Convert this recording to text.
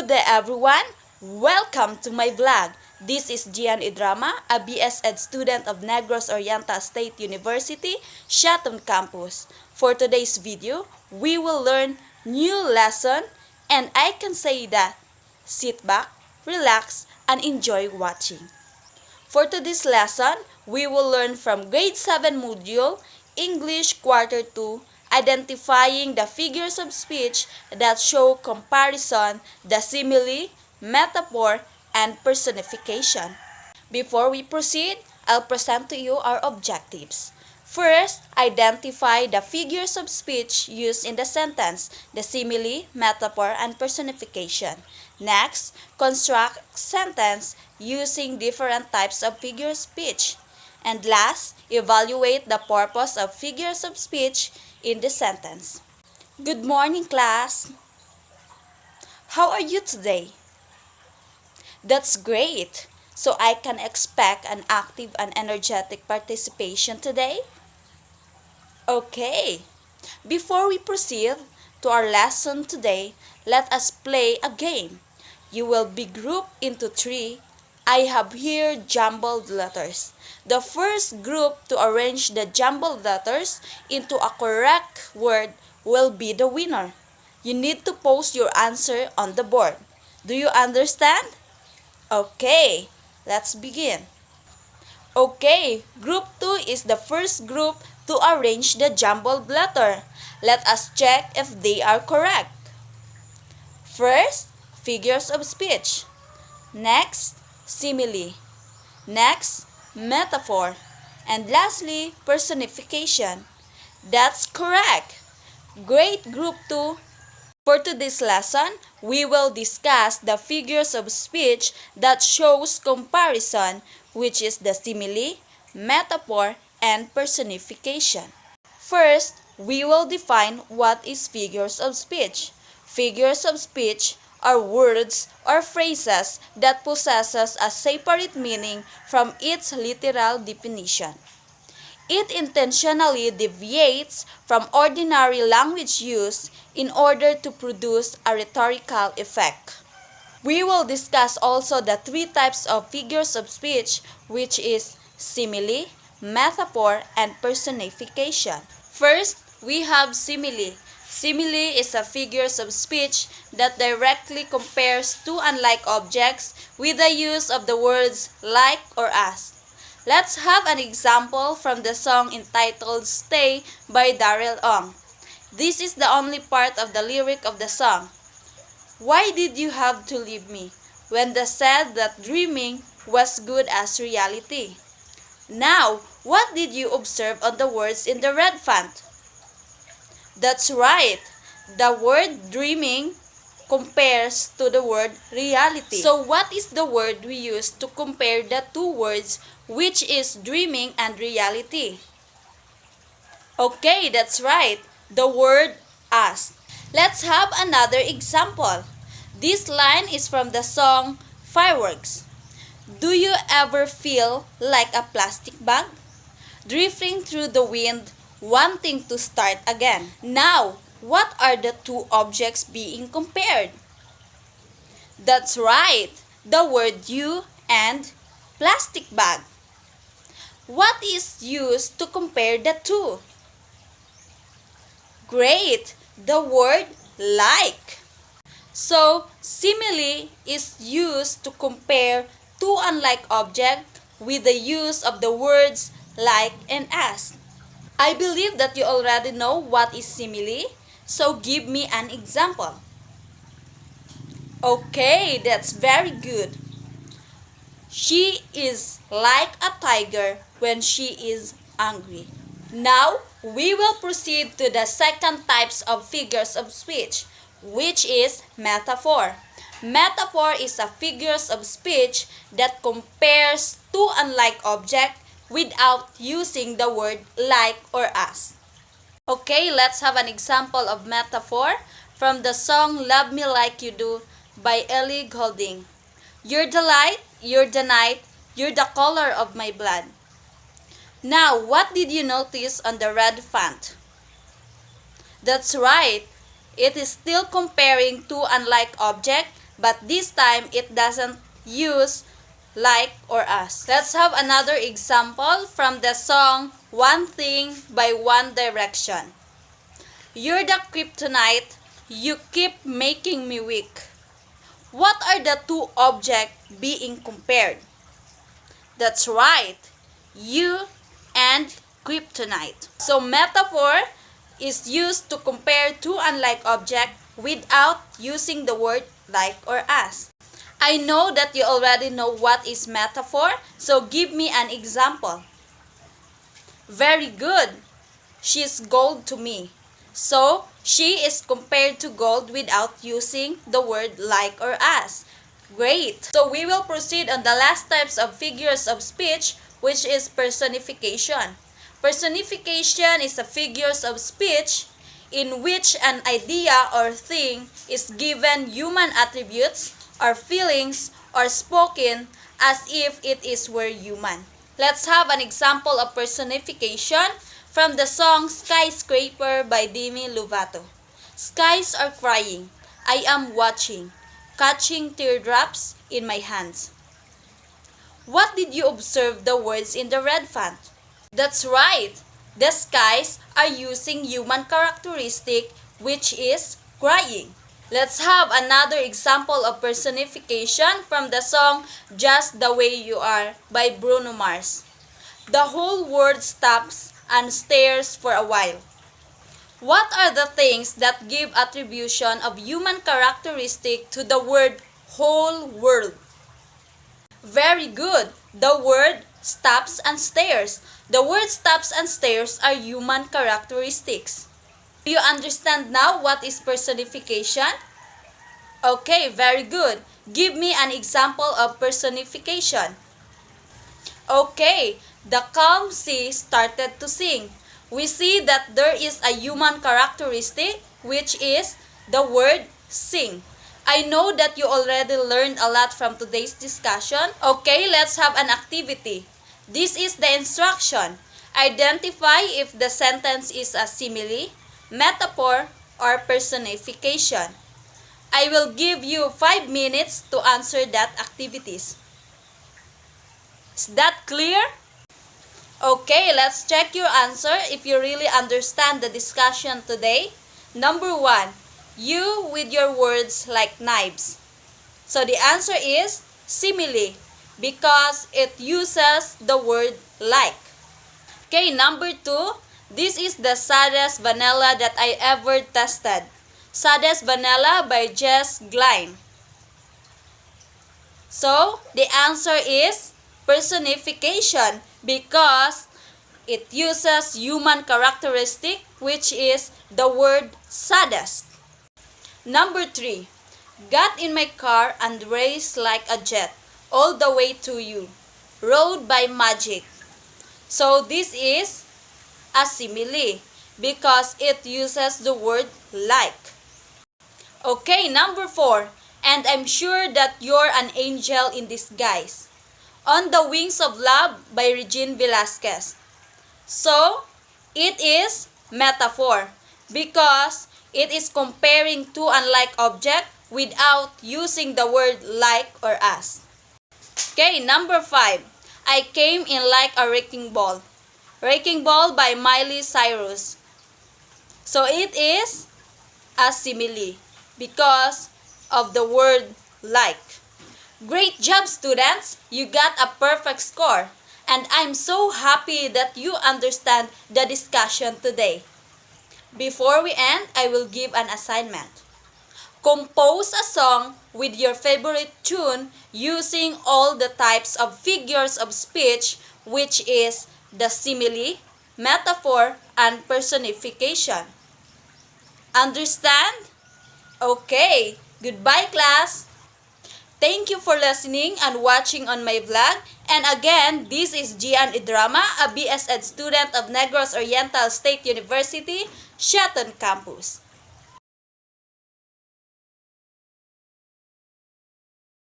Good day everyone! Welcome to my vlog. This is Gian Idrama, a BSEd student of Negros Oriental State University, Shaton Campus. For today's video, we will learn new lesson and I can say that sit back, relax, and enjoy watching. For today's lesson, we will learn from grade 7 module, English Quarter 2, identifying the figures of speech that show comparison, the simile, metaphor, and personification. Before we proceed, I'll present to you our objectives. First, identify the figures of speech used in the sentence, the simile, metaphor, and personification. Next, construct sentence using different types of figure of speech. And last, evaluate the purpose of figures of speech in the sentence. Good morning, class. How are you today? That's great. So I can expect an active and energetic participation today? Okay. Before we proceed to our lesson today, let us play a game. You will be grouped into 3. I have here jumbled letters. The first group to arrange the jumbled letters into a correct word will be the winner. You need to post your answer on the board. Do you understand? Okay, let's begin. Okay, group 2 is the first group to arrange the jumbled letter. Let us check if they are correct. First, figures of speech. Next, simile. Next, metaphor. And lastly, personification. That's correct. Great, group 2. For today's lesson, we will discuss the figures of speech that shows comparison, which is the simile, metaphor, and personification. First, we will define what is figures of speech. Figures of speech are words or phrases that possesses a separate meaning from its literal definition. It intentionally deviates from ordinary language use in order to produce a rhetorical effect. We will discuss also the 3 types of figures of speech, which is simile, metaphor, and personification. First, we have simile. Simile is a figures of speech that directly compares two unlike objects with the use of the words like or as. Let's have an example from the song entitled Stay by Darrell Ong. This is the only part of the lyric of the song. Why did you have to leave me when they said that dreaming was good as reality? Now, what did you observe on the words in the red font? That's right. The word dreaming compares to the word reality. So what is the word we use to compare the two words, which is dreaming and reality? Okay, that's right. The word as. Let's have another example. This line is from the song Fireworks. Do you ever feel like a plastic bag? Drifting through the wind, wanting to start again. Now, what are the two objects being compared? That's right, the word you and plastic bag. What is used to compare the two? Great, the word like. So, simile is used to compare two unlike objects with the use of the words like and as. I believe that you already know what is simile, so give me an example. Okay, that's very good. She is like a tiger when she is angry. Now, we will proceed to the second types of figures of speech, which is metaphor. Metaphor is a figures of speech that compares two unlike objects without using the word like or as. Okay, let's have an example of metaphor from the song Love Me Like You Do by Ellie Goulding. You're the light, you're the night, you're the color of my blood. Now, what did you notice on the red font? That's right, it is still comparing two unlike objects but this time it doesn't use like or as. Let's have another example from the song One Thing by One Direction. You're the kryptonite, you keep making me weak. What are the two objects being compared? That's right, you and kryptonite. So metaphor is used to compare two unlike objects without using the word like or as. I know that you already know what is metaphor, so give me an example. Very good. She's gold to me. So, she is compared to gold without using the word like or as. Great. So, we will proceed on the last types of figures of speech, which is personification. Personification is a figures of speech in which an idea or thing is given human attributes or feelings or spoken as if it were human. Let's have an example of personification from the song Skyscraper by Demi Lovato. Skies are crying. I am watching, catching teardrops in my hands. What did you observe the words in the red font? That's right. The skies are using human characteristic, which is crying. Let's have another example of personification from the song Just the Way You Are by Bruno Mars. The whole world stops and stares for a while. What are the things that give attribution of human characteristic to the word whole world? Very good. The word stops and stares. The word stops and stares are human characteristics. Do you understand now what is personification? Okay, very good. Give me an example of personification. Okay, the calm sea started to sing. We see that there is a human characteristic, which is the word sing. I know that you already learned a lot from today's discussion. Okay, let's have an activity. This is the instruction. Identify if the sentence is a simile, metaphor, or personification. I will give you 5 minutes to answer that activities. Is that clear? Okay, let's check your answer if you really understand the discussion today. Number 1, you with your words like knives. So the answer is simile because it uses the word like. Okay, number 2, this is the saddest vanilla that I ever tested. Saddest Vanilla by Jess Glynne. So, the answer is personification because it uses human characteristic, which is the word saddest. Number 3, got in my car and raced like a jet all the way to you. Rode by magic. So, this is a simile because it uses the word like. Okay, number 4, and I'm sure that you're an angel in disguise. On the Wings of Love by Regine Velasquez. So, it is metaphor because it is comparing two unlike objects without using the word like or as. Okay, number 5, I came in like a wrecking ball. Wrecking Ball by Miley Cyrus. So, it is a simile because of the word like. Great job, students! You got a perfect score. And I'm so happy that you understand the discussion today. Before we end, I will give an assignment. Compose a song with your favorite tune using all the types of figures of speech, which is the simile, metaphor, and personification. Understand? Okay, goodbye class! Thank you for listening and watching on my vlog. And again, this is Gian Idrama, a BS Ed student of Negros Oriental State University, Sheton Campus.